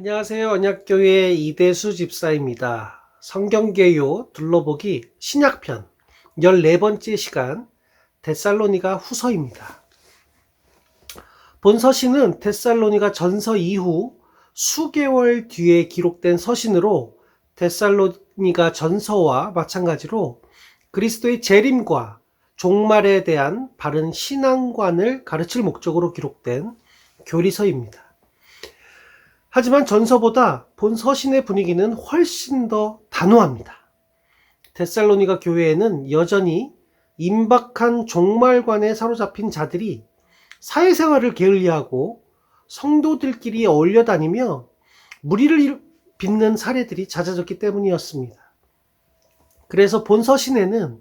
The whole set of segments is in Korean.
안녕하세요. 언약교회 이대수 집사입니다. 성경개요 둘러보기 신약편 14번째 시간 데살로니가 후서입니다. 본 서신은 데살로니가 전서 이후 수개월 뒤에 기록된 서신으로 데살로니가 전서와 마찬가지로 그리스도의 재림과 종말에 대한 바른 신앙관을 가르칠 목적으로 기록된 교리서입니다. 하지만 전서보다 본 서신의 분위기는 훨씬 더 단호합니다. 데살로니가 교회에는 여전히 임박한 종말관에 사로잡힌 자들이 사회생활을 게을리하고 성도들끼리 어울려 다니며 무리를 빚는 사례들이 잦아졌기 때문이었습니다. 그래서 본 서신에는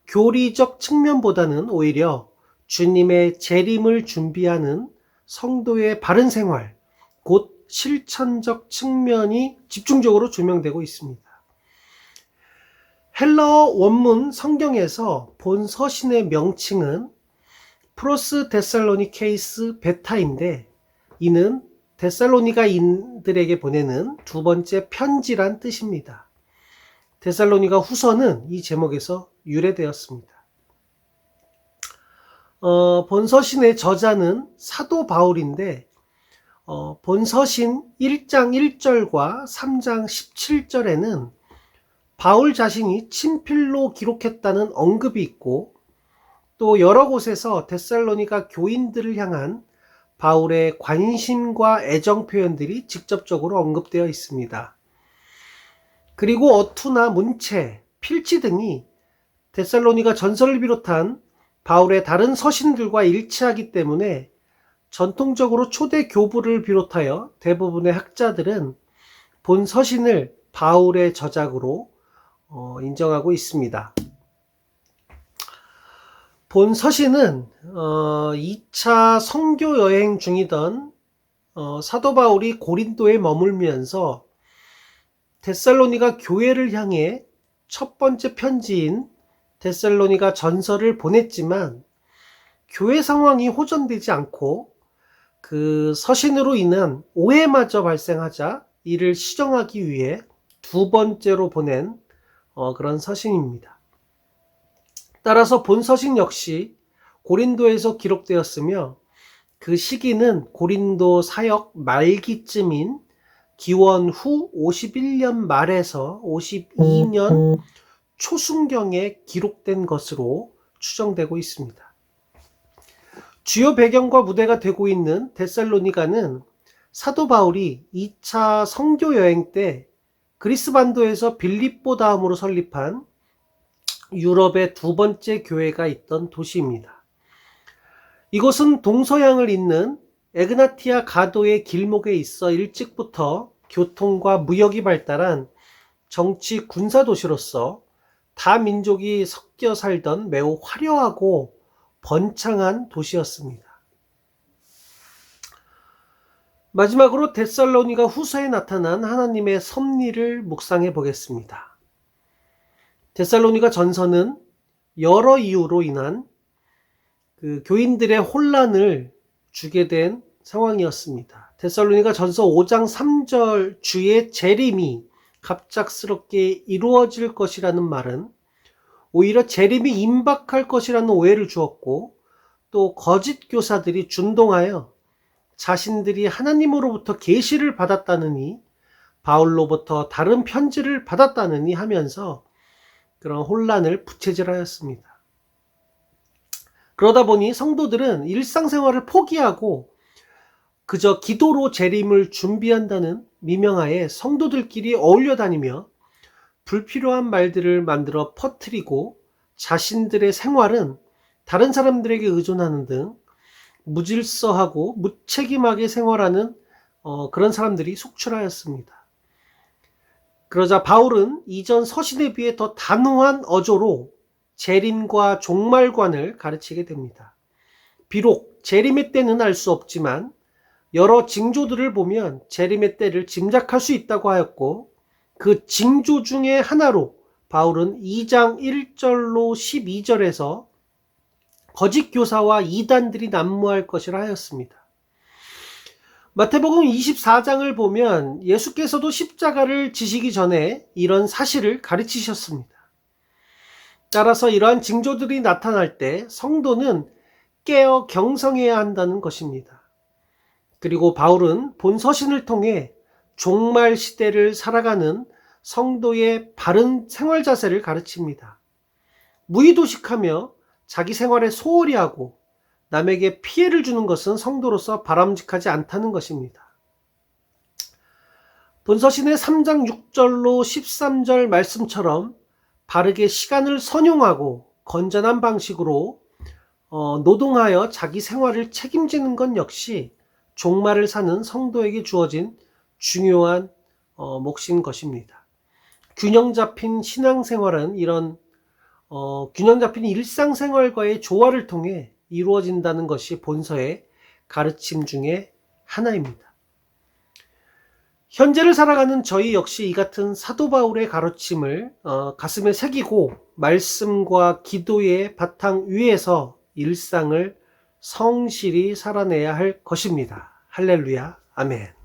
교리적 측면보다는 오히려 주님의 재림을 준비하는 성도의 바른 생활, 곧 실천적 측면이 집중적으로 조명되고 있습니다. 헬라어 원문 성경에서 본 서신의 명칭은 프로스 데살로니케이스 베타인데 이는 데살로니가인들에게 보내는 두 번째 편지란 뜻입니다. 데살로니가 후서는 이 제목에서 유래되었습니다. 본 서신의 저자는 사도 바울인데 본 서신 1장 1절과 3장 17절에는 바울 자신이 친필로 기록했다는 언급이 있고 또 여러 곳에서 데살로니가 교인들을 향한 바울의 관심과 애정 표현들이 직접적으로 언급되어 있습니다. 그리고 어투나 문체, 필지 등이 데살로니가 전서를 비롯한 바울의 다른 서신들과 일치하기 때문에 전통적으로 초대 교부를 비롯하여 대부분의 학자들은 본 서신을 바울의 저작으로 인정하고 있습니다. 본 서신은 2차 선교 여행 중이던 사도 바울이 고린도에 머물면서 데살로니가 교회를 향해 첫 번째 편지인 데살로니가 전서를 보냈지만 교회 상황이 호전되지 않고 그 서신으로 인한 오해마저 발생하자 이를 시정하기 위해 두 번째로 보낸 그런 서신입니다. 따라서 본 서신 역시 고린도에서 기록되었으며 그 시기는 고린도 사역 말기쯤인 기원 후 51년 말에서 52년 초순경에 기록된 것으로 추정되고 있습니다. 주요 배경과 무대가 되고 있는 데살로니가는 사도 바울이 2차 선교 여행 때 그리스 반도에서 빌립보 다음으로 설립한 유럽의 두 번째 교회가 있던 도시입니다. 이곳은 동서양을 잇는 에그나티아 가도의 길목에 있어 일찍부터 교통과 무역이 발달한 정치 군사 도시로서 다민족이 섞여 살던 매우 화려하고 번창한 도시였습니다. 마지막으로 데살로니가 후서에 나타난 하나님의 섭리를 묵상해 보겠습니다. 데살로니가 전서는 여러 이유로 인한 그 교인들의 혼란을 주게 된 상황이었습니다. 데살로니가 전서 5장 3절 주의 재림이 갑작스럽게 이루어질 것이라는 말은 오히려 재림이 임박할 것이라는 오해를 주었고 또 거짓 교사들이 준동하여 자신들이 하나님으로부터 계시를 받았다느니 바울로부터 다른 편지를 받았다느니 하면서 그런 혼란을 부채질하였습니다. 그러다 보니 성도들은 일상생활을 포기하고 그저 기도로 재림을 준비한다는 미명하에 성도들끼리 어울려 다니며 불필요한 말들을 만들어 퍼뜨리고 자신들의 생활은 다른 사람들에게 의존하는 등 무질서하고 무책임하게 생활하는 그런 사람들이 속출하였습니다. 그러자 바울은 이전 서신에 비해 더 단호한 어조로 재림과 종말관을 가르치게 됩니다. 비록 재림의 때는 알 수 없지만 여러 징조들을 보면 재림의 때를 짐작할 수 있다고 하였고 그 징조 중에 하나로 바울은 2장 1절로 12절에서 거짓 교사와 이단들이 난무할 것이라 하였습니다. 마태복음 24장을 보면 예수께서도 십자가를 지시기 전에 이런 사실을 가르치셨습니다. 따라서 이러한 징조들이 나타날 때 성도는 깨어 경성해야 한다는 것입니다. 그리고 바울은 본 서신을 통해 종말 시대를 살아가는 성도의 바른 생활 자세를 가르칩니다. 무의도식하며 자기 생활에 소홀히 하고 남에게 피해를 주는 것은 성도로서 바람직하지 않다는 것입니다. 본서신의 3장 6절로 13절 말씀처럼 바르게 시간을 선용하고 건전한 방식으로 노동하여 자기 생활을 책임지는 것 역시 종말을 사는 성도에게 주어진 중요한 몫인 것입니다. 균형 잡힌 신앙생활은 이런 균형 잡힌 일상생활과의 조화를 통해 이루어진다는 것이 본서의 가르침 중에 하나입니다. 현재를 살아가는 저희 역시 이 같은 사도 바울의 가르침을 가슴에 새기고 말씀과 기도의 바탕 위에서 일상을 성실히 살아내야 할 것입니다. 할렐루야, 아멘.